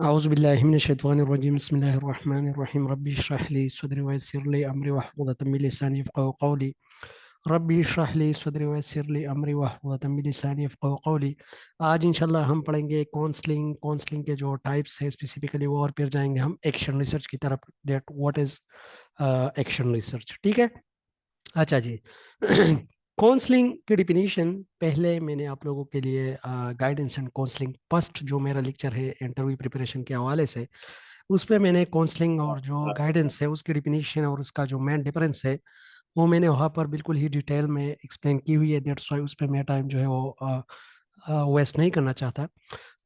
औज़ुबिल्लाहि बिस्मिल्लाहिर्रहमानिर्रहीम रब्बी इश्रह ली सदरी वयस्सिर ली अमरी वहलुक़दम मिन लिसानी यफ़क़हू क़ौली रब्बी इश्रह ली सदरी वयस्सिर ली अमरी वहलुक़दम मिन लिसानी यफ़क़हू क़ौली। आज इंशाल्लाह हम पढ़ेंगे काउंसलिंग के जो टाइप्स है स्पेसिफिकली वो, और फिर जाएंगे हम एक्शन रिसर्च की तरफ, that what is action research. ठीक है, अच्छा जी। काउंसलिंग की डिफिनीशन पहले मैंने आप लोगों के लिए गाइडेंस एंड काउंसलिंग फर्स्ट जो मेरा लेक्चर है इंटरव्यू प्रिपरेशन के हवाले से, उस पर मैंने काउंसलिंग और जो गाइडेंस है उसकी डिफिनीशन और उसका जो मेन डिफरेंस है वो मैंने वहाँ पर बिल्कुल ही डिटेल में एक्सप्लेन की हुई है। दैट्स वाई उस पर मेरा टाइम जो है वो वेस्ट नहीं करना चाहता।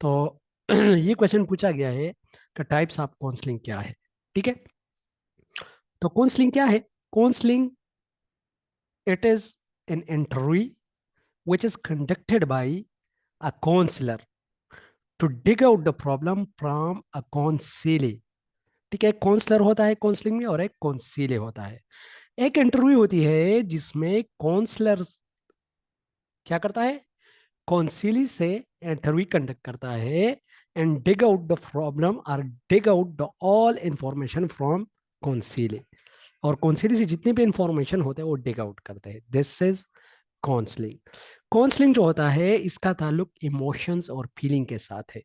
तो ये क्वेश्चन पूछा गया है कि टाइप्स ऑफ काउंसलिंग क्या है। ठीक है, तो काउंसलिंग क्या है? Counselling, it is an interview which is conducted by a counselor to dig out the problem from a counselee। ठीक है, काउंसलर होता है काउंसलिंग में और एक काउंसीले होता है। एक इंटरव्यू होती है जिसमें काउंसलर क्या करता है, काउंसिली से इंटरव्यू कंडक्ट करता है and dig out the problem और dig out the all information from counselee, और काउंसिली से जितनी भी इंफॉर्मेशन होते हैं वो डिग आउट करते हैं। This is counselling. काउंसलिंग जो होता है इसका ताल्लुक इमोशंस और फीलिंग के साथ है,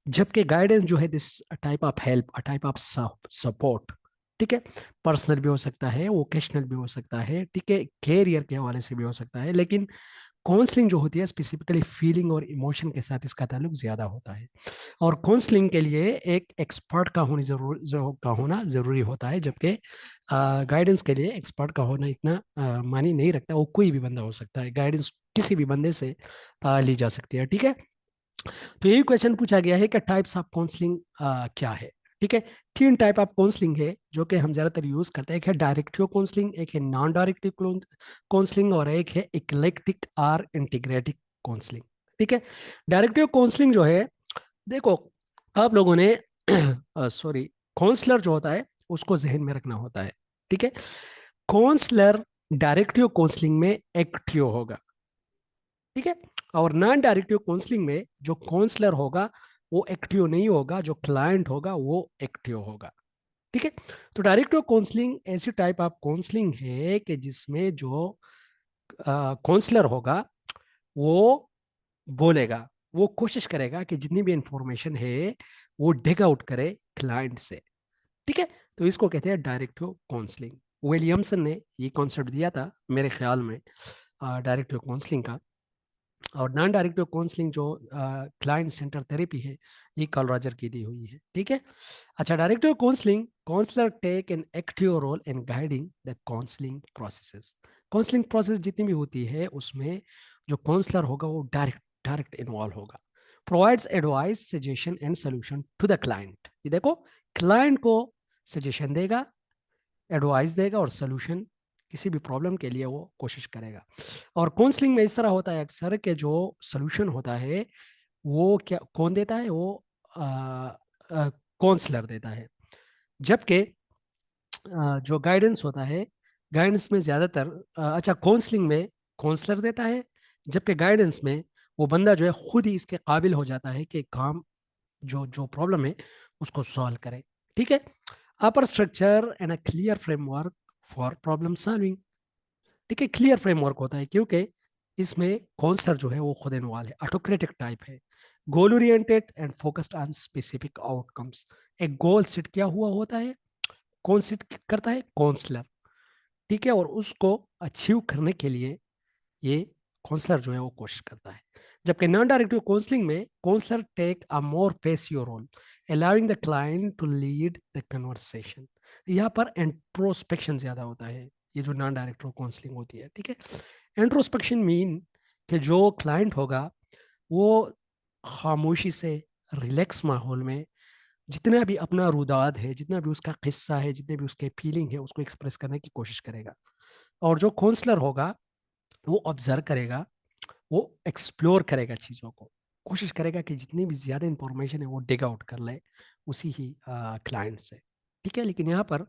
जबकि गाइडेंस जो है this type of help, a type of support. ठीक है, पर्सनल भी हो सकता है, वोकेशनल भी हो सकता है, ठीक है, कैरियर के हवाले से भी हो सकता है, लेकिन काउंसलिंग जो होती है स्पेसिफिकली फीलिंग और इमोशन के साथ इसका ताल्लुक ज्यादा होता है। और काउंसलिंग के लिए एक एक्सपर्ट का होना जरूरी होता है, जबकि गाइडेंस के लिए एक्सपर्ट का होना इतना मानी नहीं रखता। वो कोई भी बंदा हो सकता है, गाइडेंस किसी भी बंदे से ली जा सकती है। ठीक है, तो यही क्वेश्चन पूछा गया है कि टाइप्स ऑफ काउंसलिंग क्या है। ठीक है, तीन टाइप ऑफ काउंसलिंग है जो कि हम ज्यादातर यूज करते हैं। एक है डायरेक्टिव काउंसलिंग, एक है नॉन डायरेक्टिव काउंसलिंग, और एक है इक्लेक्टिक और इंटीग्रेटिव काउंसलिंग। ठीक है, डायरेक्टिव काउंसलिंग जो है, देखो आप लोगों ने सॉरी, काउंसलर जो होता है उसको जहन में रखना होता है। ठीक है, काउंसलर डायरेक्टिव काउंसलिंग में एक्टिव होगा। ठीक है, और नॉन डायरेक्टिव काउंसलिंग में जो काउंसलर होगा वो एक्टिव नहीं होगा, जो क्लाइंट होगा वो एक्टिव होगा। ठीक है, तो डायरेक्टिव काउंसलिंग ऐसी टाइप ऑफ काउंसलिंग है कि जिसमें जो काउंसलर होगा वो बोलेगा, वो कोशिश करेगा कि जितनी भी इंफॉर्मेशन है वो डिग आउट करे क्लाइंट से। ठीक है, तो इसको कहते हैं डायरेक्टिव काउंसलिंग। विलियमसन ने ये कॉन्सेप्ट दिया था मेरे ख्याल में डायरेक्टिव काउंसलिंग का। और नॉन डायरेक्टिव काउंसलिंग जो क्लाइंट सेंटर थेरेपी है, ये कार्ल रॉजर की दी हुई है। ठीक है, अच्छा, directive counselling, counsellor take an active role in guiding the counselling processes. Counselling process जितनी भी होती है उसमें जो काउंसलर होगा वो डायरेक्ट डायरेक्ट इन्वॉल्व होगा। Provides advice, suggestion and solution to the client. ये देखो, क्लाइंट को सजेशन देगा, एडवाइस देगा और सोल्यूशन किसी भी प्रॉब्लम के लिए वो कोशिश करेगा। और काउंसलिंग में इस तरह होता है अक्सर के जो सोल्यूशन होता है वो क्या कौन देता है, वो काउंसलर देता है। जबकि जो गाइडेंस होता है, गाइडेंस में ज्यादातर अच्छा, काउंसलिंग में काउंसलर देता है, जबकि गाइडेंस में वो बंदा जो है खुद ही इसके काबिल हो जाता है कि काम जो जो प्रॉब्लम है उसको सॉल्व करे। ठीक है, upper structure and a clear framework for problem solving. ठीक है, क्लियर फ्रेमवर्क होता है क्योंकि इसमें काउंसलर जो है वो खुद इन्वॉल्व है, ऑटोक्रेटिक टाइप है, goal oriented and focused on specific outcomes. एक गोल सेट किया हुआ होता है, कौन सेट करता है? काउंसलर। ठीक है, और उसको अचीव करने के लिए ये काउंसलर जो है वो कोशिश करता है। जबकि नॉन डायरेक्टिव काउंसलिंग में counsellor take a more passive role, allowing the client to lead the conversation. यहाँ पर इंट्रोस्पेक्शन ज्यादा होता है, ये जो नॉन डायरेक्टिव काउंसलिंग होती है। ठीक है, इंट्रोस्पेक्शन मीन कि जो क्लाइंट होगा वो खामोशी से, रिलैक्स माहौल में जितना भी अपना रुदाद है, जितना भी उसका किस्सा है, जितने भी उसके फीलिंग है उसको एक्सप्रेस करने की कोशिश करेगा। और जो काउंसलर होगा वो ऑब्जर्व करेगा, वो एक्सप्लोर करेगा चीज़ों को, कोशिश करेगा कि जितनी भी ज़्यादा इंफॉर्मेशन है वो डिग आउट कर ले उसी ही क्लाइंट से। ठीक है, लेकिन यहाँ पर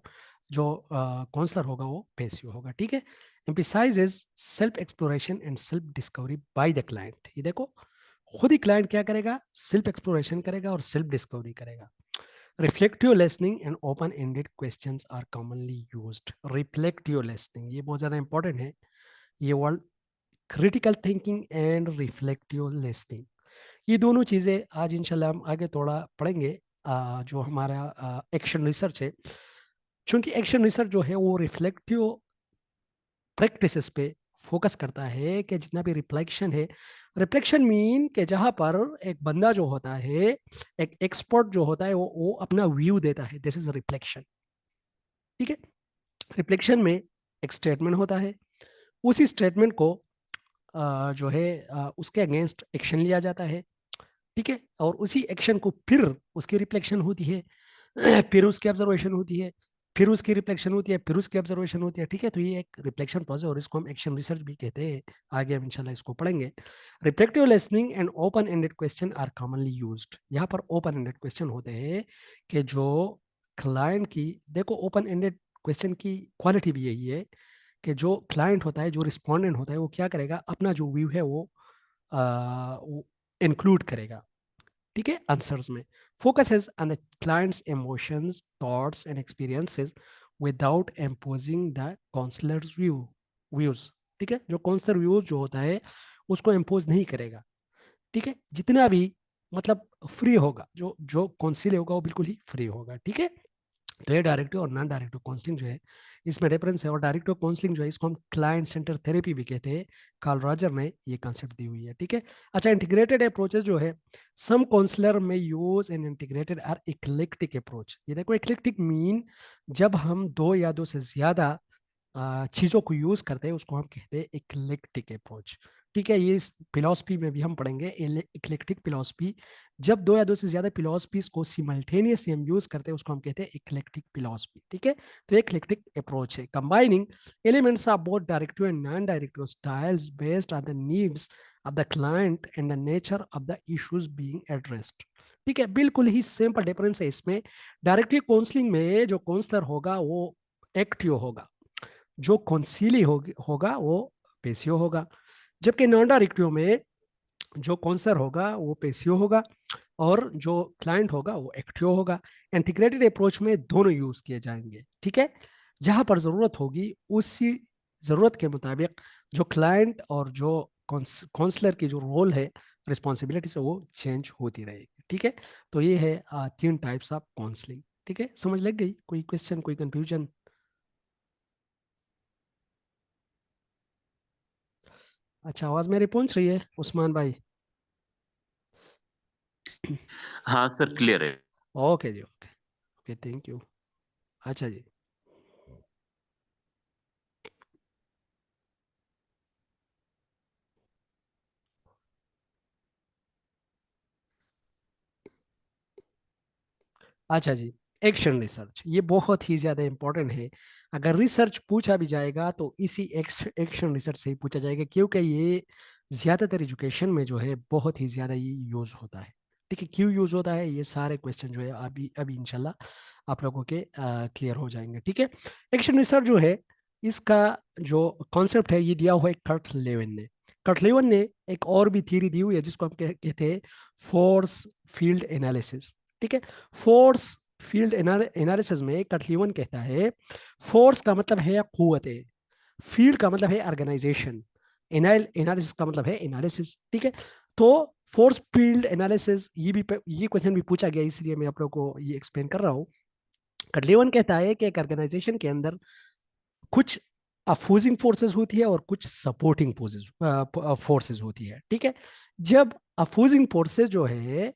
जो काउंसलर होगा वो पैसिव होगा। ठीक है, emphasises self exploration and self discovery by the client. ये देखो, खुद ही क्लाइंट क्या करेगा, सेल्फ एक्सप्लोरेशन करेगा और सेल्फ डिस्कवरी करेगा। Reflective listening and open ended questions are commonly used. Reflective listening ये बहुत ज़्यादा इंपॉर्टेंट है, ये word, critical thinking and reflective listening, ये दोनों चीज़ें आज इंशाल्लाह हम आगे थोड़ा पढ़ेंगे। जो हमारा एक्शन रिसर्च है, चूंकि एक्शन रिसर्च जो है वो रिफ्लेक्टिव प्रैक्टिसेस पे फोकस करता है कि जितना भी रिफ्लेक्शन है, रिफ्लेक्शन मीन कि जहाँ पर एक बंदा जो होता है, एक एक्सपर्ट जो होता है, वो अपना व्यू देता है, दिस इज रिफ्लेक्शन। ठीक है, रिफ्लेक्शन में एक स्टेटमेंट होता है, उसी स्टेटमेंट को जो है उसके अगेंस्ट एक्शन लिया जाता है। ठीक है, और उसी एक्शन को फिर उसकी रिफ्लेक्शन होती है, फिर उसकी ऑब्जर्वेशन होती है, फिर उसकी रिफ्लेक्शन होती है, फिर उसकी ऑब्जर्वेशन होती है। ठीक है, तो ये एक रिफ्लेक्शन प्रोसेस और इसको हम एक्शन रिसर्च भी कहते हैं। आगे हम इंशाल्लाह इसको पढ़ेंगे। Reflective listening and open ended question are commonly used. यहाँ पर ओपन एंडेड क्वेश्चन होते हैं कि जो क्लाइंट की, देखो ओपन एंडेड क्वेश्चन की क्वालिटी भी यही है कि जो क्लाइंट होता है, जो रिस्पोंडेंट होता है, वो क्या करेगा, अपना जो व्यू है वो इंक्लूड करेगा। ठीक है, आंसर्स में focuses on the client's emotions, thoughts and experiences without imposing the counsellor's views. ठीक है, जो काउंसलर व्यूज जो होता है उसको इम्पोज नहीं करेगा। ठीक है, जितना भी मतलब फ्री होगा, जो जो काउंसिल होगा वो बिल्कुल ही फ्री होगा। ठीक है, तो ये डायरेक्टिव और नॉन डायरेक्टिव काउंसलिंग जो है, इसमें डिफरेंस है। और डायरेक्टिव काउंसलिंग जो है, इसको हम क्लाइंट सेंटर थेरेपी भी कहते हैं। कार्ल रॉजर ने ये कॉन्सेप्ट दी हुई है। ठीक है, अच्छा, इंटीग्रेटेड अप्रोचेस जो है, सम काउंसलर में use an integrated or eclectic approach. ये देखो, इक्लेक्टिक मीन जब हम दो या दो से ज्यादा चीज़ों को यूज करते हैं उसको हम कहते हैं इक्लेक्टिक अप्रोच। ठीक है, ये इस फिलोसफी में भी हम पढ़ेंगे इक्लेक्टिक फिलोसफी। जब दो या दो से ज्यादा फिलोसफीज को सिमल्टेनियसली हम यूज करते हैं उसको हम कहते हैं इक्लेक्टिक फिलोसफी। ठीक है, तो इक्लेक्टिक अप्रोच है combining elements of both directive and non directive styles based on the needs of the client and the nature of the issues being addressed. ठीक है, बिल्कुल ही सिंपल डिफरेंस है इसमें। डायरेक्टिव काउंसलिंग में जो काउंसलर होगा वो एक्टिव होगा, जो कौंसिली होगा वो पेशियो होगा। जबकि नॉन डायरेक्टिव में जो कौंसलर होगा वो पेशियो होगा और जो क्लाइंट होगा वो एक्टिव होगा। इंटीग्रेटेड अप्रोच में दोनों यूज किए जाएंगे। ठीक है, जहां पर जरूरत होगी उसी जरूरत के मुताबिक जो क्लाइंट और जो काउंसलर की जो रोल है, रिस्पॉन्सिबिलिटी से वो चेंज होती रहेगी। ठीक है, तो ये है तीन टाइप्स ऑफ काउंसलिंग। ठीक है, समझ लग गई? कोई क्वेश्चन, कोई कंफ्यूजन? अच्छा, आवाज मेरी पहुंच रही है उस्मान भाई? हाँ सर, क्लियर है। ओके जी, ओके। Okay, thank you. अच्छा जी। अच्छा जी, एक्शन रिसर्च ये बहुत ही ज़्यादा इंपॉर्टेंट है। अगर रिसर्च पूछा भी जाएगा तो इसी एक्शन रिसर्च से ही पूछा जाएगा, क्योंकि ये ज़्यादातर एजुकेशन में जो है बहुत ही ज़्यादा ये यूज़ होता है। ठीक है, क्यों यूज़ होता है, ये सारे क्वेश्चन जो है अभी अभी इंशाल्लाह आप लोगों के क्लियर हो जाएंगे। ठीक है, एक्शन रिसर्च जो है, इसका जो कॉन्सेप्ट है ये दिया हुआ है कर्ट लेविन ने। कर्ट लेविन ने एक और भी थ्योरी दी हुई है जिसको हम कहते हैं फोर्स फील्ड एनालिसिस। ठीक है, फोर्स फील्ड एनालिसिस में कटलीवन कहता है फोर्स का मतलब है कुव्वत, फील्ड का मतलब है ऑर्गेनाइजेशन, एनालिसिस का मतलब है एनालिसिस। ठीक है, तो फोर्स फील्ड एनालिसिस ये क्वेश्चन भी पूछा गया, इसलिए मैं आप लोगों को ये एक्सप्लेन कर रहा हूँ। कटलीवन कहता है कि एक ऑर्गेनाइजेशन के अंदर कुछ अपोजिंग फोर्सेस होती है और कुछ सपोर्टिंग फोर्सेस होती है। ठीक है, जब अपोजिंग फोर्सेस जो है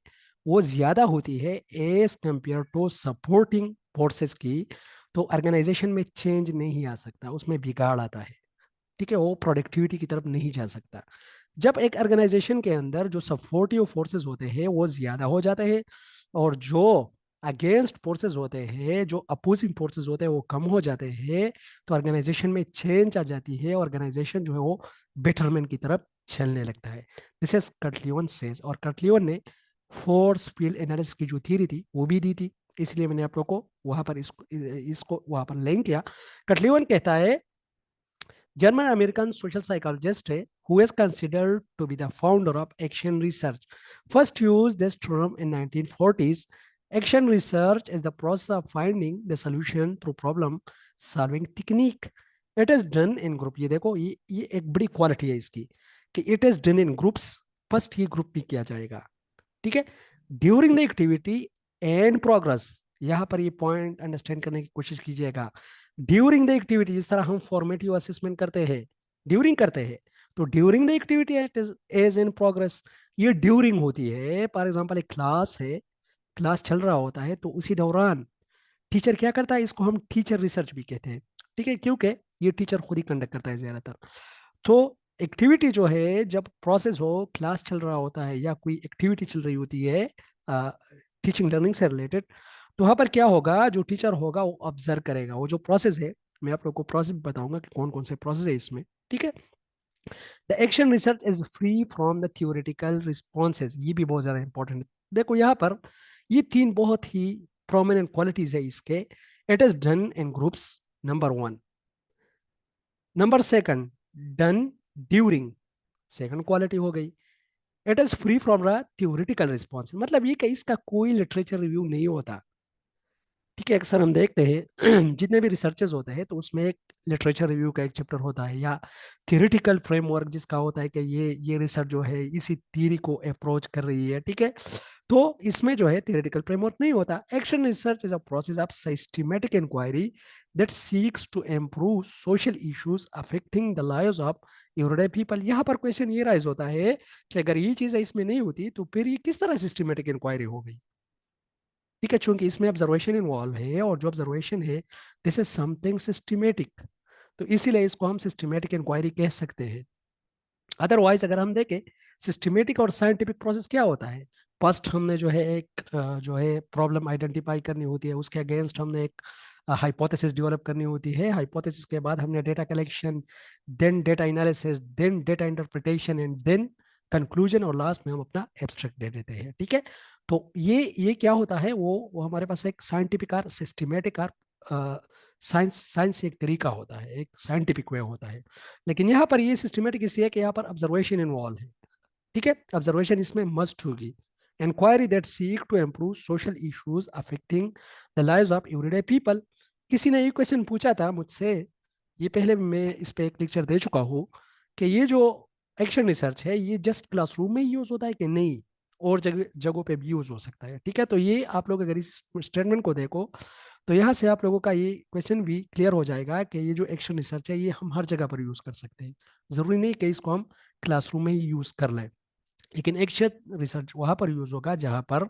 वो ज्यादा होती है as compare to supporting forces की, तो ऑर्गेनाइजेशन में चेंज नहीं आ सकता, उसमें बिगाड़ आता है। ठीक है, वो प्रोडक्टिविटी की तरफ नहीं जा सकता। जब एक ऑर्गेनाइजेशन के अंदर जो सपोर्टिव फोर्सेस होते हैं वो ज्यादा हो जाते हैं और जो अगेंस्ट फोर्सेस होते हैं, जो अपोजिंग फोर्सेस होते हैं वो कम हो जाते हैं, तो ऑर्गेनाइजेशन में चेंज आ जाती है, ऑर्गेनाइजेशन जो है वो बेटरमेंट की तरफ चलने लगता है। दिस इज कटलियन सेज। और कटलियन ने फोर्स फील्ड एनालिसिस की जो थ्योरी थी वो भी दी थी, इसलिए मैंने आप लोग को वहां पर इसको वहां पर लिंक किया। कटलियन कहता है, जर्मन अमेरिकन सोशल साइकोलॉजिस्ट है, who is considered to be the founder of action research, first used this term in 1940s. Action research is the process of finding the solution through problem solving technique. It is done in group. ये देखो, ये एक बड़ी quality है इसकी कि it is done in groups. First ये group में किया जाएगा, ठीक है. During the activity and progress, यहाँ पर ये पॉइंट अंडरस्टैंड करने की कोशिश कीजिएगा. ड्यूरिंग द एक्टिविटी, जिस तरह हम फॉर्मेटिव असेसमेंट करते हैं, ड्यूरिंग करते हैं, तो during the activity it is as in progress. ये ड्यूरिंग होती है. फॉर एग्जांपल एक क्लास है, क्लास चल रहा होता है, तो उसी दौरान टीचर क्या करता है, इसको हम टीचर रिसर्च भी कहते हैं, ठीक है, क्योंकि ये टीचर खुद ही कंडक्ट करता है ज्यादातर. तो एक्टिविटी जो है, जब प्रोसेस हो, क्लास चल रहा होता है या कोई एक्टिविटी चल रही होती है टीचिंग लर्निंग से रिलेटेड, तो वहाँ पर क्या होगा, जो टीचर होगा वो ऑब्जर्व करेगा. वो जो प्रोसेस है, मैं आप लोग को प्रोसेस बताऊंगा कि कौन कौन से प्रोसेस है इसमें, ठीक है. The action research is free from the theoretical responses. ये भी बहुत ज्यादा इंपॉर्टेंट है. देखो यहाँ पर ये तीन बहुत ही प्रोमिनेंट क्वालिटीज है इसके. It is done in groups, number one. Number second, done during, second quality हो गई. It is free from the theoretical response, मतलब ये कि इसका कोई लिटरेचर रिव्यू नहीं होता, ठीक है. अक्सर हम देखते हैं जितने भी रिसर्चेस होते हैं, तो उसमें एक लिटरेचर रिव्यू का एक चैप्टर होता है, या थियोरिटिकल फ्रेमवर्क जिसका होता है कि ये रिसर्च जो है इसी थ्योरी को अप्रोच कर रही है, ठीक है. तो इसमें जो है थियोरिटिकल फ्रेमवर्क नहीं होता. Action research is a process of systematic inquiry that seeks to improve social issues affecting the lives of everyday people. यहाँ पर क्वेश्चन ये राइज होता है कि अगर ये चीज़ इसमें नहीं होती, तो फिर ये किस तरह सिस्टमैटिक इंक्वायरी हो गई, ठीक है. चूंकि इसमें ऑब्जर्वेशन इन्वॉल्व है, और जो ऑब्जर्वेशन है दिस इज समथिंग सिस्टमेटिक, तो इसीलिए इसको हम सिस्टमेटिक इंक्वायरी कह सकते हैं. अदरवाइज अगर हम देखें, सिस्टमेटिक और साइंटिफिक प्रोसेस क्या होता है, फर्स्ट हमने जो है एक जो है प्रॉब्लम आइडेंटिफाई करनी होती है, उसके अगेंस्ट हमने एक हाइपोथेसिस डेवलप करनी होती है. हाइपोथेसिस के बाद हमने data collection, then data analysis, then data interpretation, and then conclusion, और लास्ट में हम अपना एब्स्ट्रैक्ट दे देते हैं, ठीक है. तो ये क्या होता है, वो हमारे पास एक साइंटिफिक और सिस्टमेटिक और साइंस साइंस एक तरीका होता है, एक साइंटिफिक वे होता है. लेकिन यहाँ पर ये सिस्टमेटिक इसलिए है कि यहाँ पर ऑब्जर्वेशन इन्वॉल्व है, ठीक है. ऑब्जर्वेशन इसमें मस्ट होगी. Inquiry that seek to improve social issues affecting the lives of everyday people. किसी ने ये क्वेश्चन पूछा था मुझसे, ये पहले मैं इस पे एक लेक्चर दे चुका हूँ, कि ये जो एक्शन रिसर्च है ये जस्ट क्लासरूम में यूज होता है कि नहीं, और जगहों पे भी यूज हो सकता है, ठीक है. तो ये आप लोग अगर इस स्टेटमेंट को देखो, तो यहाँ से आप लोगों का ये क्वेश्चन भी क्लियर हो जाएगा कि ये जो एक्शन रिसर्च है ये हम हर जगह पर यूज कर सकते हैं. जरूरी नहीं कि इसको हम क्लासरूम में ही यूज कर लें, लेकिन एक्शन रिसर्च वहां पर यूज होगा जहां पर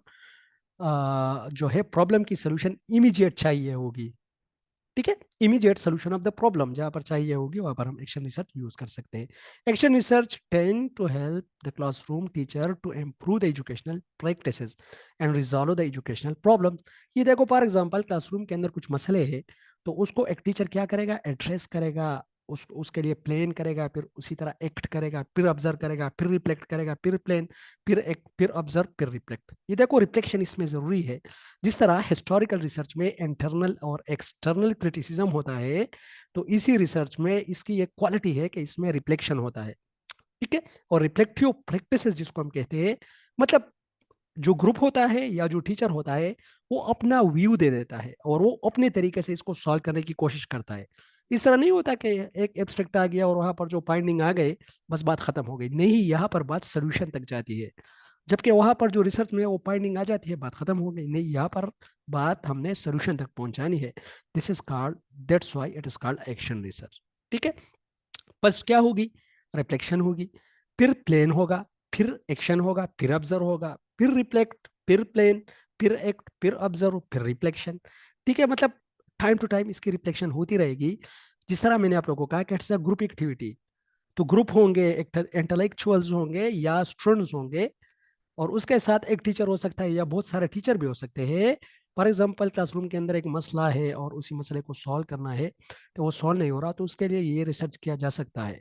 जो है प्रॉब्लम की सोल्यूशन इमीडिएट चाहिए होगी, ठीक है. Immediate solution of the problem जहां पर चाहिए होगी, वहां पर हम एक्शन रिसर्च यूज कर सकते हैं. Action research tend to help the classroom teacher to improve the educational practices and resolve the educational problem. ये देखो, फॉर एग्जांपल क्लासरूम के अंदर कुछ मसले हैं, तो उसको एक टीचर क्या करेगा, एड्रेस करेगा, उसके लिए प्लान करेगा, फिर उसी तरह एक्ट करेगा, फिर ऑब्जर्व करेगा, फिर रिफ्लेक्ट करेगा, फिर प्लान, फिर एक्ट, फिर ऑब्जर्व, फिर रिफ्लेक्ट. ये देखो, रिफ्लेक्शन इसमें जरूरी है. जिस तरह हिस्टोरिकल रिसर्च में इंटरनल और एक्सटर्नल क्रिटिसिज्म होता है, तो इसी रिसर्च में इसकी एक क्वालिटी है कि इसमें रिफ्लेक्शन होता है, ठीक है. और रिफ्लेक्टिव प्रैक्टिसेस जिसको हम कहते हैं, मतलब जो ग्रुप होता है या जो टीचर होता है, वो अपना व्यू दे देता है और वो अपने तरीके से इसको सॉल्व करने की कोशिश करता है. इस तरह नहीं होता कि एक एब्स्ट्रैक्ट आ गया और वहां पर जो फाइंडिंग आ गए, बस बात खत्म हो गई. नहीं, यहाँ पर बात सोल्यूशन तक जाती है. जबकि वहां पर जो रिसर्च में वो फाइंडिंग आ जाती है, बात खत्म हो गई. नहीं, यहाँ पर बात हमने सोल्यूशन तक पहुंचानी है. This is called, that's why it is called action research, ठीक है. बस क्या होगी, रिफ्लेक्शन होगी, फिर प्लेन होगा, फिर एक्शन होगा, फिर ऑब्जर्व होगा, फिर रिफ्लेक्ट, फिर प्लेन, फिर एक्ट, फिर ऑब्जर्व, फिर रिफ्लेक्शन, ठीक है. मतलब टाइम टू टाइम इसकी रिफ्लेक्शन होती रहेगी. जिस तरह मैंने आप लोगों को कहा कि इट्स अ ग्रुप एक्टिविटी, तो ग्रुप होंगे, इंटेलेक्चुअल्स होंगे या स्टूडेंट्स होंगे, और उसके साथ एक टीचर हो सकता है या बहुत सारे टीचर भी हो सकते हैं. फॉर एग्जाम्पल क्लासरूम के अंदर एक मसला है और उसी मसले को सॉल्व करना है, तो वो सॉल्व नहीं हो रहा, तो उसके लिए ये रिसर्च किया जा सकता है,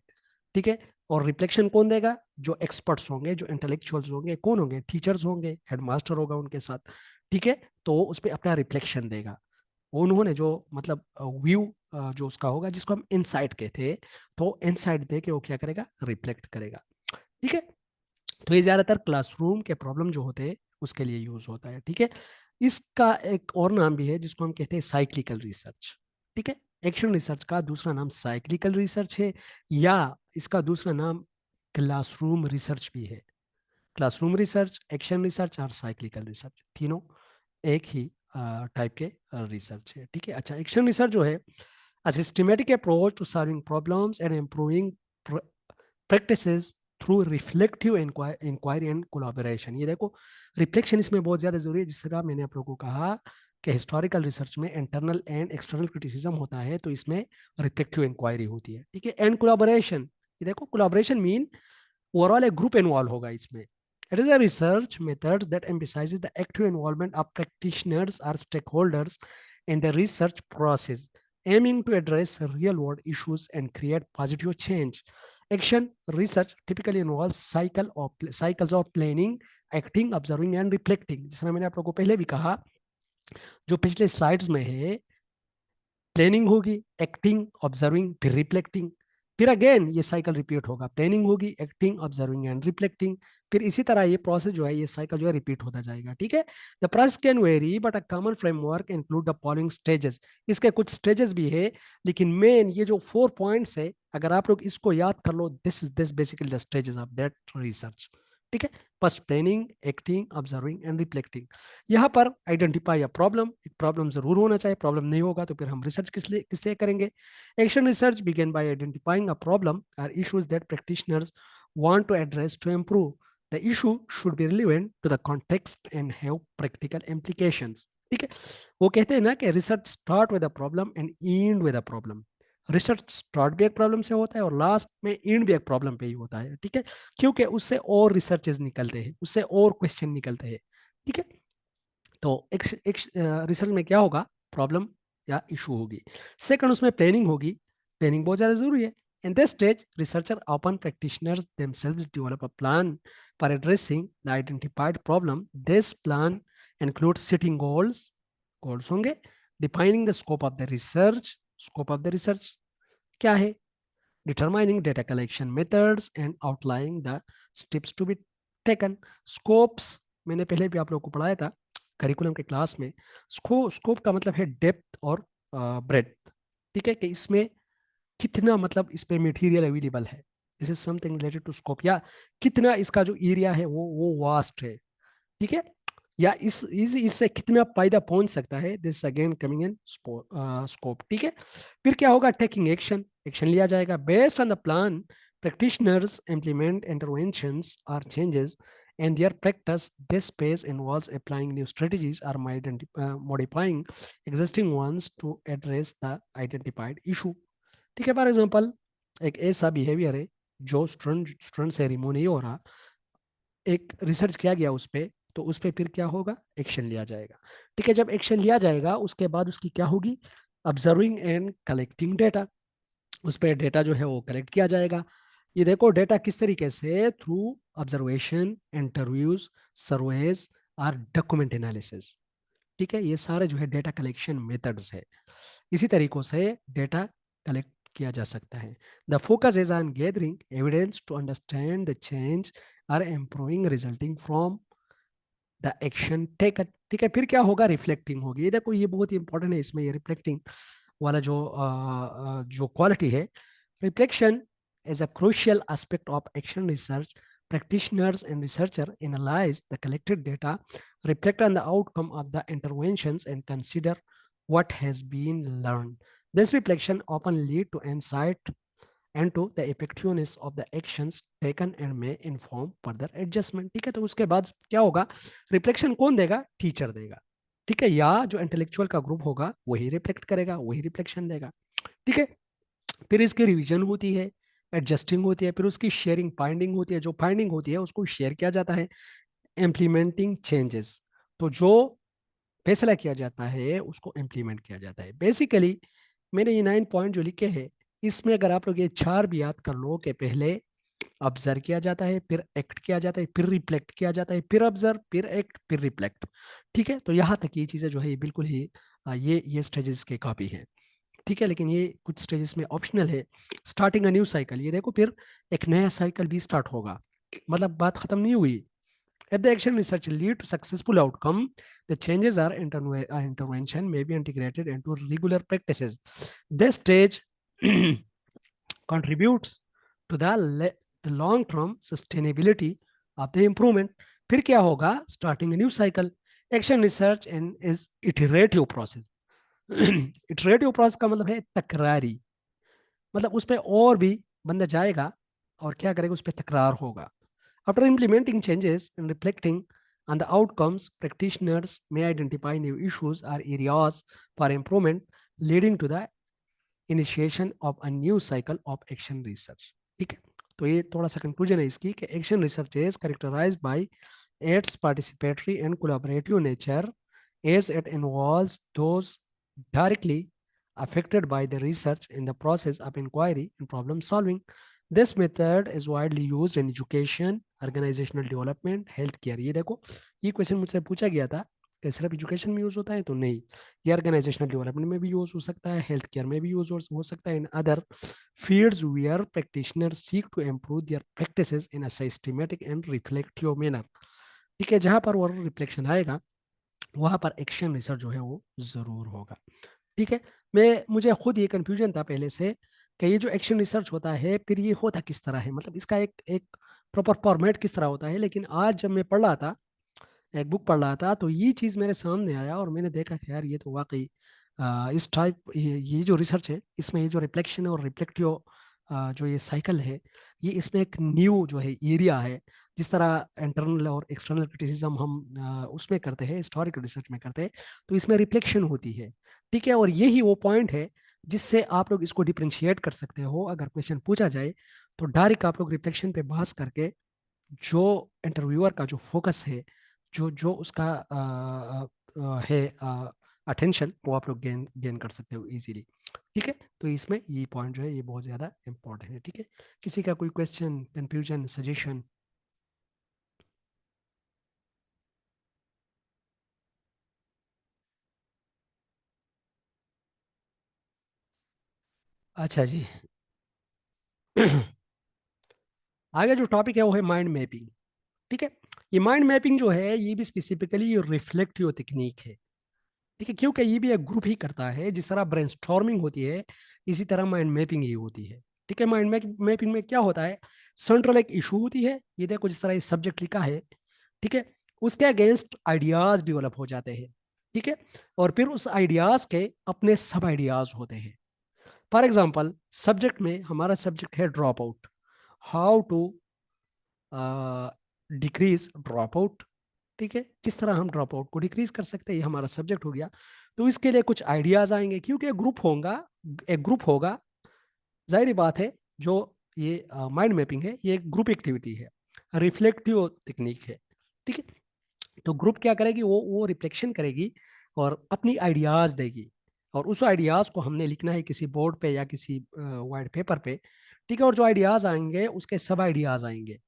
ठीक है. और रिफ्लेक्शन कौन देगा, जो एक्सपर्ट्स होंगे, जो इंटेलेक्चुअल्स होंगे, कौन होंगे, टीचर्स होंगे, हेडमास्टर होगा उनके साथ, ठीक है. तो उस पर अपना रिफ्लेक्शन देगा. उन्होंने जो मतलब व्यू जो उसका होगा जिसको हम इनसाइट कहते हैं, तो इनसाइट दे के वो क्या करेगा, रिफ्लेक्ट करेगा। ठीक है। तो ये ज्यादातर क्लासरूम के प्रॉब्लम जो होते हैं उसके लिए यूज होता है। ठीक है। इसका एक और नाम भी है जिसको हम कहते हैं साइक्लिकल रिसर्च। ठीक है। एक्शन रिसर्च का दूसरा नाम साइक्लिकल रिसर्च है, या इसका दूसरा नाम क्लासरूम रिसर्च भी है। क्लासरूम रिसर्च, एक्शन रिसर्च और साइक्लिकल रिसर्च, तीनों एक ही टाइप के रिसर्च है। ठीक है। अच्छा, एक्शन रिसर्च जो है, a systematic approach to solving problems and improving practices through reflective inquiry and collaboration. ये देखो, रिफ्लेक्शन इसमें बहुत ज्यादा जरूरी है। जिस तरह मैंने आप लोगों को कहा कि हिस्टोरिकल रिसर्च में इंटरनल एंड एक्सटर्नल क्रिटिसिज्म होता है, तो इसमें रिफ्लेक्टिव इंक्वायरी होती है। ठीक है। एंड कोलाबोरेशन, ये देखो कोलाबोरेशन मीन ओवरऑल एक ग्रुप इन्वॉल्व होगा इसमें। It is a research method that emphasizes the active involvement of practitioners or stakeholders in the research process, aiming to address real-world issues and create positive change. Action research typically involves cycles of planning, acting, observing and reflecting. जिस तरह मैंने आप लोगों को पहले भी कहा, जो पिछले स्लाइड्स में है, प्लानिंग होगी, एक्टिंग, ऑब्जर्विंग, फिर रिफ्लेक्टिंग, फिर अगेन ये साइकिल रिपीट होगा, प्लानिंग होगी, एक्टिंग, ऑब्जर्विंग एंड रिफ्लेक्टिंग, फिर इसी तरह ये प्रोसेस जो है, ये साइकिल जो है रिपीट होता जाएगा। ठीक है। The process can very but a common framework include the following stages. इसके कुछ स्टेजेस भी है, लेकिन मेन ये जो 4 पॉइंट्स है, अगर आप लोग इसको याद कर लो, this basically the stages of that research. ठीक है। First planning, acting, observing and reflecting. यहाँ पर आइडेंटिफाई अ प्रॉब्लम, एक प्रॉब्लम जरूर होना चाहिए, प्रॉब्लम नहीं होगा तो फिर हम रिसर्च किस लिए करेंगे। Action research begin by identifying a problem और issues that practitioners want to address to improve the issue should be relevant to the context and have practical implications. ठीक है। वो कहते हैं ना कि research start with a problem end with a अ प्रॉब्लम। Research start भी एक प्रॉब्लम से होता है और लास्ट में एंड भी एक प्रॉब्लम पे ही होता है। ठीक है। क्योंकि उससे और रिसर्चेज निकलते हैं, उससे और क्वेश्चन निकलते हैं। ठीक है। तो एक रिसर्च में क्या होगा, प्रॉब्लम या इशू होगी। सेकंड, उसमें प्लानिंग होगी। प्लानिंग बहुत ज़्यादा जरूरी है। In this stage researcher often practitioners themselves develop a plan for addressing the identified problem. This plan includes setting goals, goals होंगे, defining the scope of the research, scope of the research क्या है, determining data collection methods and outlining the steps to be taken. Scopes मैंने पहले भी आप लोगों को पढ़ाया था करिकुलम के क्लास में। स्कोप का मतलब है डेप्थ और ब्रेड्थ। ठीक है, कि इसमें कितना मतलब इस पे मटेरियल अवेलेबल है, this is something related to scope, या कितना इसका जो एरिया है वो वास्ट है। ठीक है। या इससे कितना फायदा पहुंच सकता है, this again coming in scope. ठीक है। फिर क्या होगा, टेकिंग एक्शन, एक्शन लिया जाएगा based on the plan. Practitioners implement interventions or changes in their practice. This phase involves applying new strategies or modifying existing ones to address the identified issue. ठीक है। For example, एक ऐसा behaviour है जो student से remove नहीं हो रहा, एक रिसर्च किया गया उस पर, तो उस पर फिर क्या होगा, एक्शन लिया जाएगा। ठीक है। जब एक्शन लिया जाएगा उसके बाद उसकी क्या होगी, ऑब्जर्विंग एंड कलेक्टिंग डेटा। उस पर डेटा जो है वो कलेक्ट किया जाएगा। ये देखो डेटा किस तरीके से, थ्रू ऑब्जर्वेशन, इंटरव्यूज, सर्वेज और डॉक्यूमेंट एनालिसिस। ठीक है। ये सारे जो है डेटा कलेक्शन मेथड्स है। इसी तरीकों से डेटा कलेक्ट किया जा सकता है। The focus is on gathering evidence to understand the change or improving resulting from the action taken. ठीक है। फिर क्या होगा, रिफ्लेक्टिंग होगी। ये देखो ये बहुत ही इंपॉर्टेंट है इसमें, ये रिफ्लेक्टिंग वाला जो क्वालिटी है। Reflection is a crucial aspect of action research. Practitioners and researchers analyze the collected data, reflect on the outcome of the interventions, and consider what has been learned. This reflection often leads to insight into the effectiveness of the actions taken and may inform further adjustment. ठीक है। तो उसके बाद क्या होगा, reflection कौन देगा, teacher देगा। ठीक है। या जो इंटेलेक्चुअल का ग्रुप होगा वही रिफ्लेक्ट करेगा, वही रिफ्लेक्शन देगा। ठीक है। फिर इसकी रिवीजन होती है, एडजस्टिंग होती है, फिर उसकी शेयरिंग फाइंडिंग होती है। जो फाइंडिंग होती है उसको शेयर किया जाता है। इम्प्लीमेंटिंग चेंजेस, तो जो फैसला किया जाता है उसको इम्प्लीमेंट किया जाता है। बेसिकली मैंने ये 9 पॉइंट जो लिखे हैं, इसमें अगर आप लोग ये चार भी याद कर लो कि पहले ऑब्जर्व किया जाता है, फिर एक्ट किया जाता है, फिर रिफ्लेक्ट किया जाता है, फिर ऑब्जर्व, फिर एक्ट, फिर रिफ्लेक्ट। ठीक है। तो यहाँ तक ये चीज़ें जो है ये बिल्कुल ही ये स्टेजेस के कॉपी है, ठीक है। लेकिन ये कुछ स्टेजेस में ऑप्शनल है। स्टार्टिंग अ न्यू साइकिल, ये देखो फिर एक नया साइकिल भी स्टार्ट होगा, मतलब बात खत्म नहीं हुई। If the action research lead to successful outcome, the changes or intervention may be integrated into regular practices. This stage contributes to the long-term sustainability of the improvement. फिर क्या होगा? Starting a new cycle. Action research and is iterative process. Iterative process का मतलब है तकरारी, मतलब उस पर और भी बंदा जाएगा और क्या करेगा, उस पर तकरार होगा। After implementing changes and reflecting on the outcomes, practitioners may identify new issues or areas for improvement, leading to the initiation of a new cycle of action research. ठीक है, तो ये थोड़ा सा कंक्लूजन है इसकी कि action research is characterized by its participatory and collaborative nature as it involves those directly affected by the research in the process of inquiry and problem solving. This method is widely used in education, organizational development, healthcare. ये देखो, ये question मुझसे पूछा गया था कि सिर्फ education में यूज होता है, तो नहीं, ये ऑर्गेनाइजेशनल डेवलपमेंट में भी यूज हो सकता है, हेल्थ केयर में भी यूज हो सकता है, in other fields where practitioners seek to improve their practices in a systematic and reflective manner. ठीक है, जहां पर वो रिफ्लेक्शन आएगा वहां पर एक्शन रिसर्च जो है वो जरूर होगा। ठीक है, मुझे खुद ये कंफ्यूजन था पहले से कि ये जो एक्शन रिसर्च होता है फिर ये होता किस तरह है, मतलब इसका एक एक प्रॉपर फॉर्मेट किस तरह होता है। लेकिन आज जब मैं पढ़ रहा था, एक बुक पढ़ रहा था, तो ये चीज़ मेरे सामने आया और मैंने देखा कि यार ये तो वाकई इस टाइप ये जो रिसर्च है इसमें ये जो रिफ्लेक्शन और रिफ्लेक्टिव जो ये साइकिल है, ये इसमें एक न्यू जो है एरिया है। जिस तरह इंटरनल और एक्सटर्नल क्रिटिसिज्म हम उसमें करते हैं, हिस्टोरिकल रिसर्च में करते हैं, तो इसमें रिफ्लेक्शन होती है। ठीक है, और यही वो पॉइंट है जिससे आप लोग इसको डिफ्रेंशिएट कर सकते हो। अगर क्वेश्चन पूछा जाए तो डायरेक्ट आप लोग रिफ्लेक्शन पे बहस करके जो इंटरव्यूअर का जो फोकस है, जो जो उसका है अटेंशन, वो आप लोग गेन गेन कर सकते हो इजीली। ठीक है, तो इसमें ये पॉइंट जो है ये बहुत ज़्यादा इंपॉर्टेंट है। ठीक है, किसी का कोई क्वेश्चन, कंफ्यूजन, सजेशन? अच्छा जी। आगे जो टॉपिक है वो है माइंड मैपिंग। ठीक है, ये माइंड मैपिंग जो है ये भी स्पेसिफिकली रिफ्लेक्टिव टेक्निक है। ठीक है, क्योंकि ये भी एक ग्रुप ही करता है। जिस तरह ब्रेनस्टॉर्मिंग होती है इसी तरह माइंड मैपिंग ये होती है। ठीक है, माइंड मैपिंग में क्या होता है, सेंट्रल एक इशू होती है, ये देखो जिस तरह ये सब्जेक्ट लिखा है। ठीक है, उसके अगेंस्ट आइडियाज डेवलप हो जाते हैं। ठीक है, और फिर उस आइडियाज के अपने सब आइडियाज होते हैं। फॉर एग्जाम्पल, सब्जेक्ट में हमारा सब्जेक्ट है drop out, how to decrease drop out. ठीक है, किस तरह हम ड्रॉप आउट को डिक्रीज कर सकते हैं, ये हमारा सब्जेक्ट हो गया। तो इसके लिए कुछ आइडियाज आएंगे, क्योंकि एक ग्रुप होगा, जाहिर बात है। जो ये माइंड मैपिंग है ये एक ग्रुप एक्टिविटी है, रिफ्लेक्टिव टेक्निक है। ठीक है, तो ग्रुप क्या करेगी, वो रिफ्लेक्शन करेगी और अपनी आइडियाज देगी, और उस आइडियाज को हमने लिखना है किसी बोर्ड पे या किसी वाइट पेपर पे। ठीक है, और जो आइडियाज आएंगे उसके सब आइडियाज आएंगे,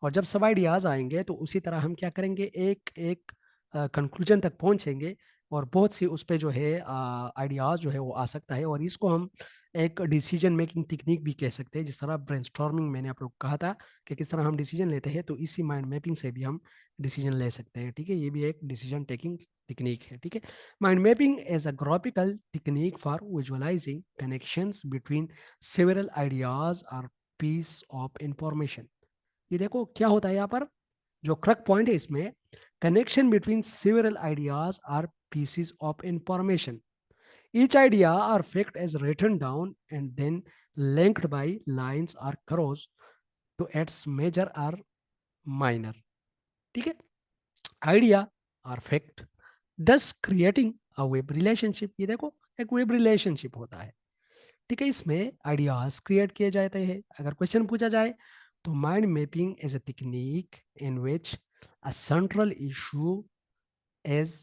और जब सब आइडियाज आएंगे तो उसी तरह हम क्या करेंगे, एक एक कंक्लूजन तक पहुंचेंगे, और बहुत सी उस पे जो है आइडियाज जो है वो आ सकता है, और इसको हम एक डिसीजन मेकिंग टेक्निक भी कह सकते हैं। जिस तरह ब्रेनस्टॉर्मिंग मैंने आप लोग को कहा था कि किस तरह हम डिसीजन लेते हैं, तो इसी माइंड मैपिंग से भी हम डिसीजन ले सकते हैं। ठीक है, ये भी एक डिसीजन टेकिंग टेक्निक है। ठीक है, mind mapping as a graphical technique for visualising connections between several ideas और पीस ऑफ इंफॉर्मेशन। ये देखो क्या होता है यहाँ पर, जो क्रक पॉइंट है इसमें, connection between several ideas or pieces of information. Each idea or fact as written down and then linked by lines or cross to its major or minor. ठीक है, आइडिया आर फैक्ट दस creating a web relationship. ये देखो एक web relationship होता है। ठीक है, इसमें आइडियाज क्रिएट किए जाते हैं। अगर क्वेश्चन पूछा जाए तो mind mapping is a technique in which a central issue is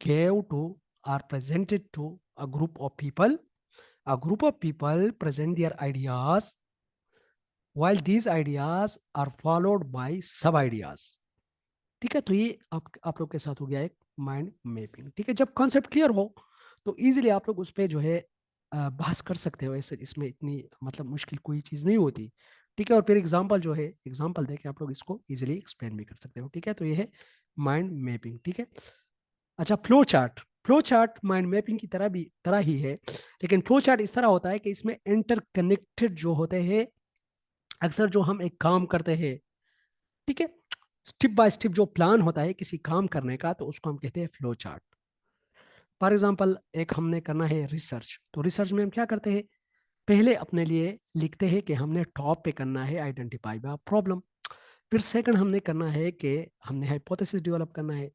gave to or presented to a group of people. A group of people present their ideas while these ideas are followed by sub ideas. ठीक है, तो ये आप लोग के साथ हो गया एक माइंड मैपिंग। ठीक है, जब कॉन्सेप्ट क्लियर हो तो इजीली आप लोग उस पर जो है बहस कर सकते हो। ऐसे इसमें इतनी मतलब मुश्किल कोई चीज़ नहीं होती। ठीक है, और फिर एग्जाम्पल जो है, एग्जाम्पल देके आप लोग इसको इजीली एक्सप्लेन भी कर सकते हो। ठीक है, तो ये है माइंड मैपिंग। ठीक है, अच्छा, flow chart. Flow chart mind mapping की तरह ही है, लेकिन फ्लो चार्ट इस तरह होता है कि इसमें इंटरकनेक्टेड जो होते हैं, अक्सर जो हम एक काम करते हैं, ठीक है, स्टेप बाय स्टेप जो प्लान होता है किसी काम करने का, तो उसको हम कहते हैं फ्लो चार्ट। फॉर एग्जाम्पल, एक हमने करना है रिसर्च, तो रिसर्च में हम क्या करते हैं, पहले अपने लिए लिखते हैं कि हमने टॉप पे करना है आइडेंटिफाई द प्रॉब्लम। फिर सेकंड हमने करना है कि हमने हाइपोथेसिस डेवलप करना है।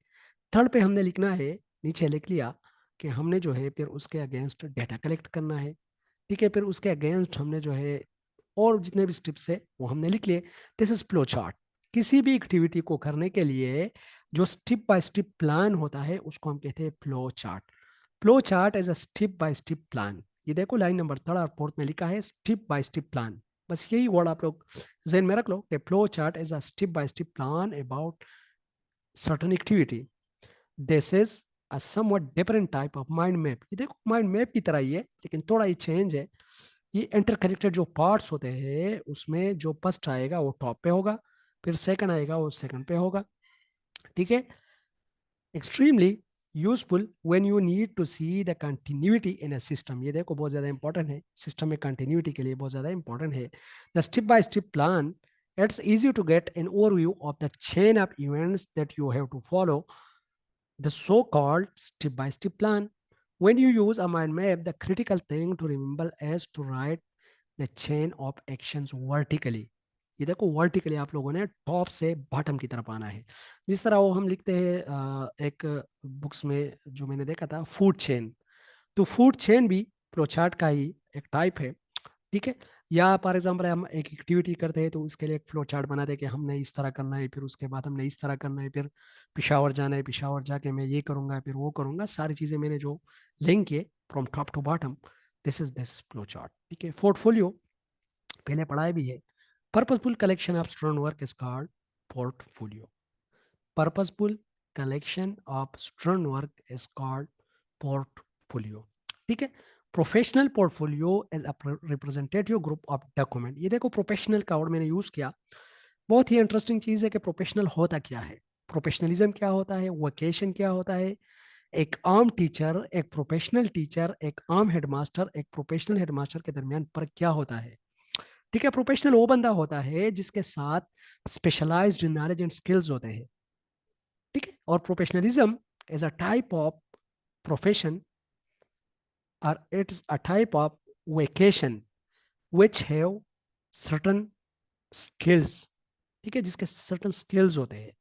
थर्ड पे हमने लिखना है, नीचे लिख लिया कि हमने जो है फिर उसके अगेंस्ट डेटा कलेक्ट करना है। ठीक है, फिर उसके अगेंस्ट हमने जो है और जितने भी स्टेप्स है वो हमने लिख लिए। This is flow chart. किसी भी एक्टिविटी को करने के लिए जो स्टेप बाय स्टेप प्लान होता है उसको हम कहते हैं flow chart. Flow chart as a step by step plan. ये देखो लाइन नंबर 3 और 4 में लिखा है स्टेप बाय स्टेप प्लान। बस यही वर्ड आप लोग जहन में रख लो कि flow chart as a step by step plan about certain activity. This is a somewhat different type of mind map. ये देखो माइंड मैप की तरह ही है, लेकिन थोड़ा ही चेंज है। ये इंटरकनेक्टेड जो पार्ट्स होते हैं उसमें जो फर्स्ट आएगा वो टॉप पे होगा, फिर सेकंड आएगा वो सेकंड पे होगा। ठीक है, extremely useful when you need to see the continuity in a system. ये देखो बहुत ज्यादा इंपॉर्टेंट है, सिस्टम में कंटिन्यूटी के लिए बहुत ज्यादा इंपॉर्टेंट है। The step by step plan, it's easy to get an overview of the chain of events that you have to follow, the so-called step-by-step plan. When you use a mind map, the critical thing to remember is to write the chain of actions vertically. ये देखो vertically आप लोगों ने top से bottom की तरफ आना है। जिस तरह वो हम लिखते हैं एक बुक्स में जो मैंने देखा था, फूड चेन। तो फूड चेन भी फ्लोचार्ट का ही एक टाइप है। ठीक है, या फॉर एग्जाम्पल हम एक एक्टिविटी करते हैं तो उसके लिए एक फ्लो चार्ट बनाते हैं कि हमने इस तरह करना है, फिर उसके बाद हमने इस तरह करना है, फिर पिशावर जाना है, पिशावर जाके मैं ये करूंगा, फिर वो करूंगा, सारी चीजें मैंने जो लिंक किए from top to bottom, this flow chart. ठीक है, पोर्टफोलियो पहले पढ़ाया भी है। Purposeful collection of student work is called portfolio. Purposeful collection of student work is called portfolio. ठीक है, professional portfolio as a representative group of document. ये देखो प्रोफेशनल का वर्ड मैंने यूज किया, बहुत ही इंटरेस्टिंग चीज है कि प्रोफेशनल होता क्या है, प्रोफेशनलिज्म क्या होता है, वोकेशन क्या होता है। एक आम टीचर, एक प्रोफेशनल टीचर, एक आम हेडमास्टर, एक प्रोफेशनल हेडमास्टर के दरमियान फर्क क्या होता है। ठीक है, प्रोफेशनल वो बंदा होता है जिसके साथ स्पेशलाइज्ड नॉलेज एंड स्किल्स होते हैं। ठीक है, और professionalism is a type of profession or it's a type of vacation which have certain skills। ठीक है, जिसके certain skills होते हैं।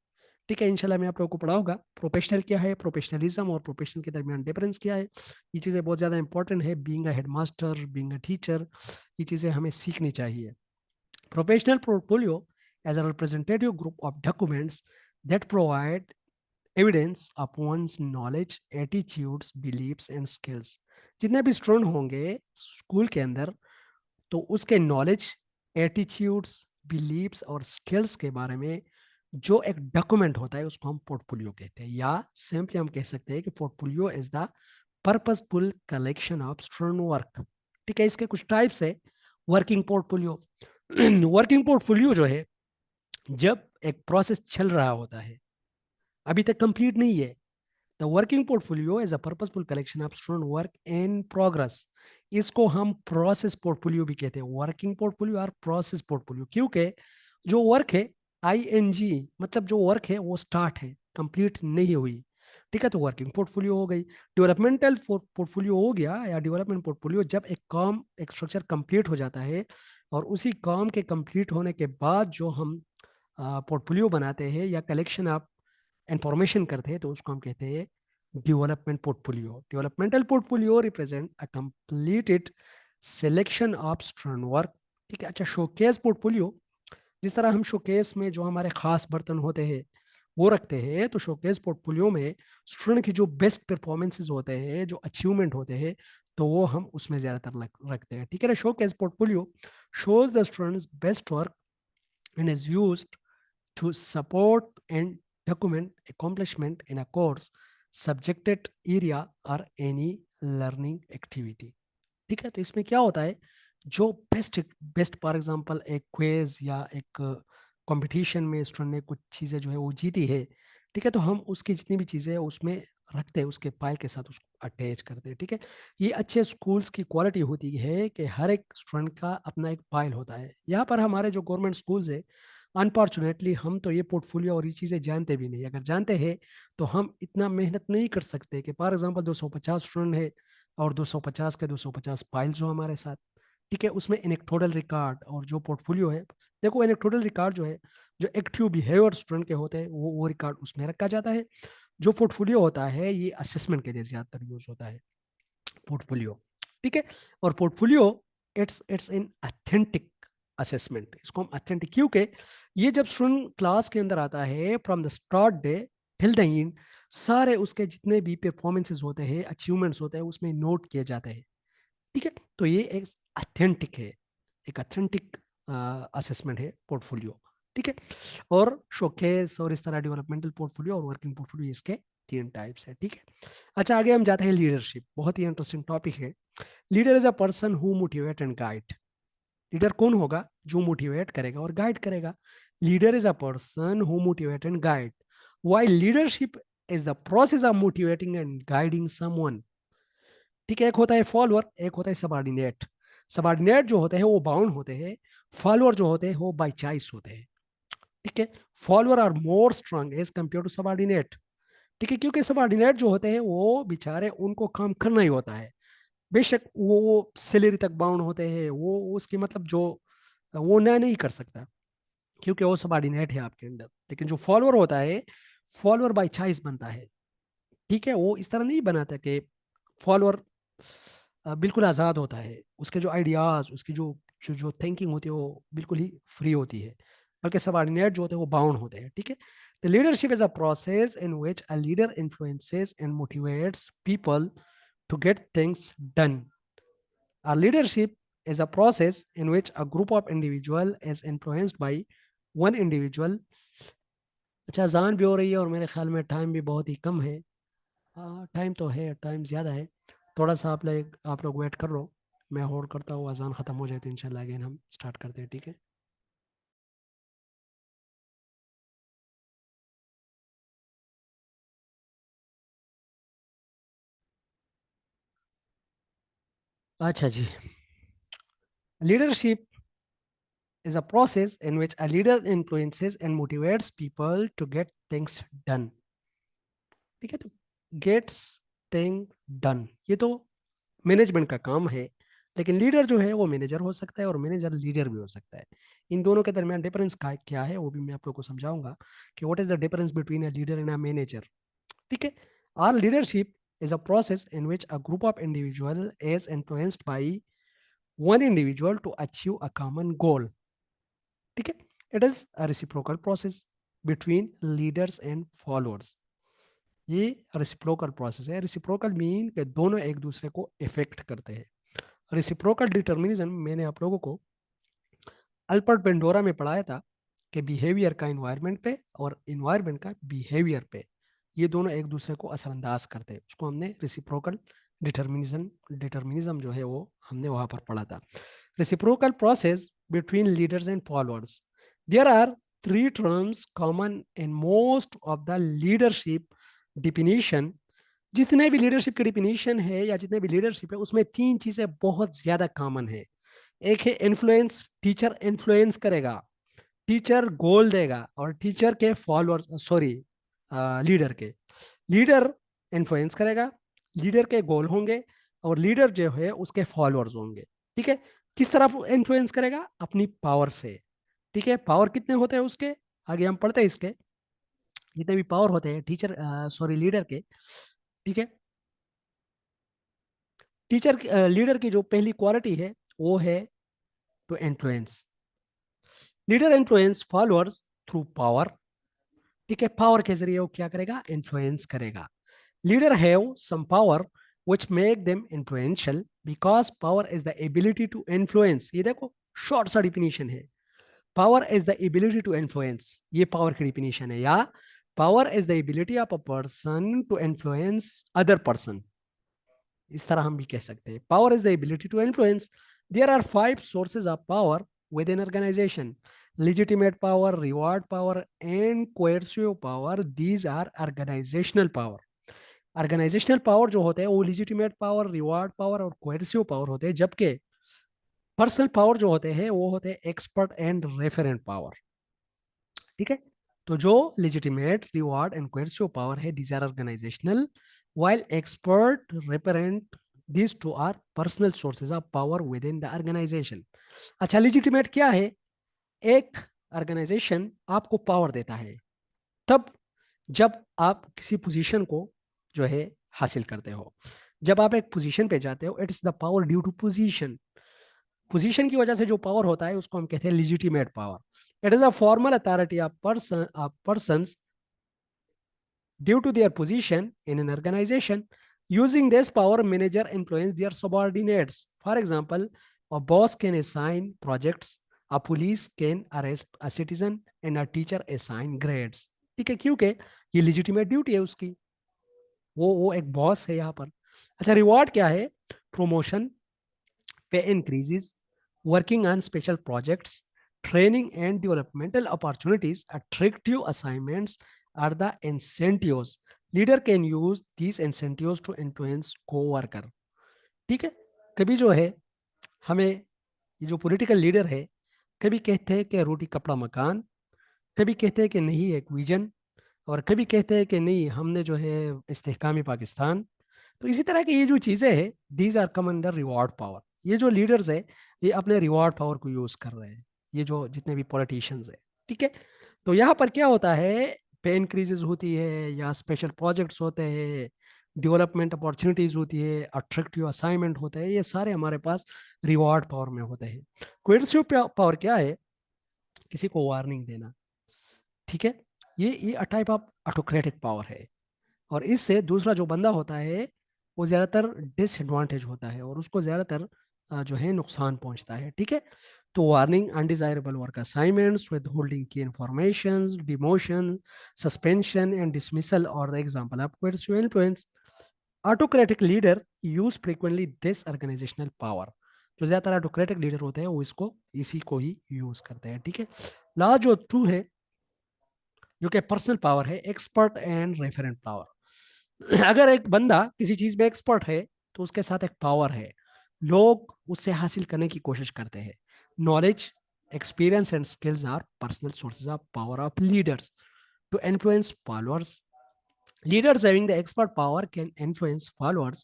ठीक है, इंशाल्लाह मैं आप लोगों को पढ़ाऊंगा प्रोफेशनल क्या है, प्रोफेशनलिज्म और प्रोफेशनल के दरमियान डिफरेंस क्या है। ये चीज़ें बहुत ज़्यादा इंपॉर्टेंट है, being a headmaster, being a teacher, ये चीज़ें हमें सीखनी चाहिए। Professional portfolio as a representative group of documents that provide evidence of one's knowledge, attitudes, beliefs and skills। जितने भी स्टूडेंट होंगे स्कूल के अंदर, तो उसके नॉलेज, एटीट्यूड्स, बिलीव्स और स्किल्स के बारे में जो एक डॉक्यूमेंट होता है उसको हम पोर्टफोलियो कहते हैं, या सिंपली हम कह सकते हैं कि portfolio is the purposeful collection of student work. ठीक है, इसके कुछ टाइप्स है। वर्किंग पोर्टफोलियो वर्किंग पोर्टफोलियो जो है, जब एक प्रोसेस चल रहा होता है, अभी तक कंप्लीट नहीं है। The working portfolio is a purposeful collection of student work in progress. इसको हम प्रोसेस पोर्टफोलियो भी कहते हैं, वर्किंग पोर्टफोलियो और प्रोसेस पोर्टफोलियो, क्योंकि जो वर्क है, आईएनजी, मतलब जो वर्क है वो स्टार्ट है, कंप्लीट नहीं हुई। ठीक है, तो वर्किंग पोर्टफोलियो हो गई। डेवलपमेंटल पोर्टफोलियो हो गया, या डेवलपमेंट पोर्टफोलियो जब एक काम, एक स्ट्रक्चर कंप्लीट हो जाता है, और उसी काम के कंप्लीट होने के बाद जो हम पोर्टफोलियो बनाते हैं या कलेक्शन ऑफ इंफॉर्मेशन करते हैं, तो उसको हम कहते हैं development portfolio. Developmental portfolio represent a completed selection of student work. ठीक है, अच्छा, शोकेस पोर्टफोलियो, जिस तरह हम शोकेस में जो हमारे खास बर्तन होते हैं वो रखते हैं, तो शोकेस पोर्टफोलियो में स्टूडेंट की जो बेस्ट परफॉर्मेंसेज होते हैं, जो अचीवमेंट होते हैं, तो वो हम उसमें ज़्यादातर रखते हैं। ठीक है ना, showcase portfolio shows the students best work and is used to support and document accomplishment in a course, subjected area or any learning activity. ठीक है, तो इसमें क्या होता है, जो बेस्ट बेस्ट फॉर एग्जांपल एक क्विज या एक कंपटीशन में स्टूडेंट ने कुछ चीज़ें जो है वो जीती है, ठीक है, तो हम उसकी जितनी भी चीज़ें हैं उसमें रखते हैं, उसके फाइल के साथ उसको अटैच करते हैं। ठीक है, ये अच्छे स्कूल्स की क्वालिटी होती है कि हर एक स्टूडेंट का अपना एक फाइल होता है। यहाँ पर हमारे जो गवर्नमेंट स्कूल्स है, अनफॉर्चुनेटली हम तो ये पोर्टफोलियो और ये चीज़ें जानते भी नहीं। अगर जानते हैं तो हम इतना मेहनत नहीं कर सकते कि फॉर एग्जांपल 250 स्टूडेंट है और 250 के 250 फाइल्स हो हमारे साथ। ठीक है, उसमें इलेक्टोरल रिकॉर्ड और जो पोर्टफोलियो है, देखो इलेक्टोरल रिकॉर्ड जो है, जो एक्टिव बिहेवियर स्टूडेंट के होते हैं वो रिकॉर्ड उसमें रखा जाता है। जो पोर्टफोलियो होता है ये असेसमेंट के लिए ज़्यादातर यूज होता है, पोर्टफोलियो। ठीक है, और portfolio it's in authentic assessment. इसको हम अथेंटिक क्योंकि ये जब स्टूडेंट क्लास के अंदर आता है from the start day till the end, सारे उसके जितने भी परफॉर्मेंसेस होते हैं, अचीवमेंट्स होते हैं, उसमें नोट किए जाते हैं। ठीक है, तो ये एक अथेंटिक है, एक अथेंटिक असेसमेंट है पोर्टफोलियो। ठीक है, और शोकेस और इस तरह डेवलपमेंटल पोर्टफोलियो और वर्किंग पोर्टफोलियो, इसके तीन टाइप्स है। ठीक है, अच्छा आगे हम जाते हैं लीडरशिप। बहुत ही इंटरेस्टिंग टॉपिक है। Leader is a person who motivate and guide. Leader कौन होगा, जो मोटिवेट करेगा और गाइड करेगा। Leader is a person who motivate and guide, while leadership is the process of motivating and guiding someone. ठीक है, एक होता है फॉलोअर, एक होता है सबॉर्डिनेट। सबॉर्डिनेट जो होते हैं वो बाउंड होते हैं, फॉलोअर जो होते हैं वो बाई चॉइस होते हैं। ठीक है, follower are more strong as compare to subordinate. ठीक है, क्योंकि सबॉर्डिनेट जो होते हैं वो बेचारे उनको काम करना ही होता है। बेशक वो सैलरी तक बाउंड होते हैं, वो उसकी मतलब जो वो ना नहीं कर सकता क्योंकि वो सबॉर्डिनेट है आपके अंदर। लेकिन जो फॉलोअर होता है, फॉलोअर बाई चॉइस बनता है। ठीक है, वो इस तरह नहीं बनाता कि फॉलोअर बिल्कुल आज़ाद होता है, उसके जो आइडियाज़, उसकी जो जो जो थिंकिंग होती है वो बिल्कुल ही फ्री होती है, बल्कि सबॉर्डिनेट जो होते हैं वो बाउंड होते हैं। ठीक है, the leadership is a process in which a leader influences and motivates people to get things done. A leadership is a process in which a group of individual is influenced by one individual। अच्छा, अजान भी हो रही है और मेरे ख्याल में टाइम भी बहुत ही कम है। टाइम तो है, टाइम ज़्यादा है, थोड़ा सा आप लोग वेट कर लो। मैं होल्ड करता हूँ, अजान ख़त्म हो जाए तो इंशाल्लाह अगेन हम स्टार्ट करते हैं। ठीक है। अच्छा जी, leadership is a process in which a leader influences and motivates people to get things done। ठीक है, तो गेट्स थिंग डन, ये तो मैनेजमेंट का काम है। लेकिन लीडर जो है वो मैनेजर हो सकता है और मैनेजर लीडर भी हो सकता है। इन दोनों के दरमियान डिफरेंस क्या है वो भी मैं आप लोगों को समझाऊंगा कि what is the difference between a leader and a manager. ठीक है, or leadership is a process in which a group of individual is influenced by one individual to achieve a common goal। ठीक है, it is a reciprocal process between leaders and followers. ये reciprocal process है। Reciprocal mean के दोनों एक दूसरे को effect करते हैं। रेसिप्रोकल डिटर्मिनिज्म मैंने आप लोगों को अल्बर्ट बेंडोरा में पढ़ाया था कि बिहेवियर का इन्वायरमेंट पे और इन्वायरमेंट का बिहेवियर पे, ये दोनों एक दूसरे को असरअंदाज करते हैं। उसको हमने रेसिप्रोकल डिटर्मिनिज्म जो है वो हमने वहां पर पढ़ा था। Reciprocal process between leaders and followers. There are three terms common in most of the leadership definition. जितने भी लीडरशिप की डिफिनीशन है या जितने भी लीडरशिप है उसमें तीन चीजें बहुत ज्यादा कॉमन है। एक है इन्फ्लुएंस, टीचर इन्फ्लुएंस करेगा, टीचर गोल देगा, और टीचर के फॉलोअर्स सॉरी लीडर के, लीडर इन्फ्लुएंस करेगा, लीडर के गोल होंगे, और लीडर जो है उसके फॉलोअर्स होंगे। ठीक है, किस तरह इन्फ्लुएंस करेगा, अपनी पावर से। ठीक है, पावर कितने होते हैं उसके, आगे हम पढ़ते हैं इसके जितने भी पावर होते हैं टीचर सॉरी लीडर के। ठीक है, टीचर लीडर की जो पहली क्वालिटी है वो है to influence. Leader influence followers through power. ठीक है, पावर के जरिए वो क्या करेगा, इन्फ्लुएंस करेगा। Leader have some power which make them influential because power is the ability to influence। ये देखो शॉर्ट सा डिफिनीशन है, power is the ability to influence, ये पावर की डिफिनीशन है। या power is the ability of a person to influence other person. इस तरह हम भी कह सकते हैं। Power is the ability to influence. There are 5 sources of power within organisation: legitimate power, reward power, and coercive power. These are organizational power. Organisational power जो होते हैं वो legitimate पावर, रिवार्ड पावर और coercive power होते हैं, जबकि personal power जो होते हैं वो होते हैं एक्सपर्ट एंड रेफरेंट पावर। ठीक है, तो जो legitimate, reward and coercive power है, these are organizational, while expert, referent, these two are personal sources of power within the organization. अच्छा, legitimate क्या है? एक ऑर्गेनाइजेशन आपको पावर देता है तब जब आप किसी पोजीशन को जो है हासिल करते हो। जब आप एक पोजीशन पे जाते हो, it's the power due to position. Position की वजह से जो पावर होता है उसको हम कहते हैं legitimate power. It is a formal authority of persons due to their position in an organisation. Using this power, manager influence their subordinates. For example, a boss can assign projects, a police can arrest a citizen, and a teacher assign grades. ठीक है, क्योंकि ये legitimate duty है उसकी, वो एक boss है यहाँ पर। अच्छा, रिवॉर्ड क्या है? Promotion, pay increases, working on special projects, training and developmental opportunities, attractive assignments are the incentives. Leader can use these incentives to influence coworker. ठीक है, कभी जो है हमें ये जो पॉलिटिकल लीडर है, कभी कहते हैं कि रोटी कपड़ा मकान, कभी कहते हैं कि नहीं एक विजन, और कभी कहते हैं कि नहीं हमने जो है इस्तेहकामी पाकिस्तान। तो इसी तरह की ये जो चीज़ें हैं, these are come under reward power. ये जो लीडर्स है ये अपने रिवॉर्ड पावर को यूज़ कर रहे हैं, ये जो जितने भी पॉलिटिशियंस है। ठीक है, तो यहाँ पर क्या होता है, पे इंक्रीजेज होती है या स्पेशल प्रोजेक्ट्स होते हैं, डेवलपमेंट अपॉर्चुनिटीज होती है, अट्रैक्टिव असाइनमेंट होते हैं, ये सारे हमारे पास रिवॉर्ड पावर में होते हैं। कोएर्सिव पावर क्या है? किसी को वार्निंग देना। ठीक है, ये a type of autocratic power है, और इससे दूसरा जो बंदा होता है वो ज़्यादातर डिसएडवांटेज होता है और उसको ज़्यादातर जो है नुकसान पहुंचता है। ठीक है, तो warning undesirable work assignments, withholding की information, demotion, suspension and dismissal और the example of coercive influence. Autocratic leader use frequently this organisational power. जो ज़्यादातर ऑटोक्रेटिक लीडर होते हैं वो इसी को ही यूज करते हैं। ठीक है, लास्ट जो टू है जो कि पर्सनल पावर है, एक्सपर्ट एंड रेफरेंट पावर। अगर एक बंदा किसी चीज में एक्सपर्ट है तो उसके साथ एक पावर है, लोग उससे हासिल करने की कोशिश करते हैं। Knowledge, experience and skills are personal sources of power of leaders to influence followers. Leaders having the expert power can influence followers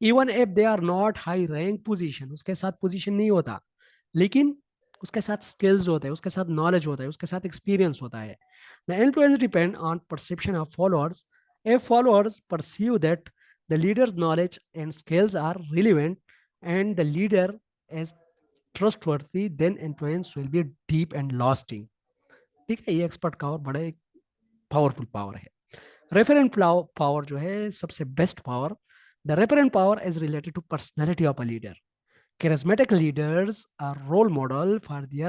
even if they are not high rank position। उसके साथ पोजीशन नहीं होता, लेकिन उसके साथ skills होते हैं, उसके साथ नॉलेज होता है, उसके साथ एक्सपीरियंस होता है। The influence depend on perception of followers. If followers perceive that the leader's knowledge and skills are relevant and the leader is trustworthy, then influence will be deep and lasting। ठीक है, ये expert का और बड़ा एक powerful power है। Referent power जो है सबसे best power. The referent power is related to personality of a leader. Charismatic leaders are role model for their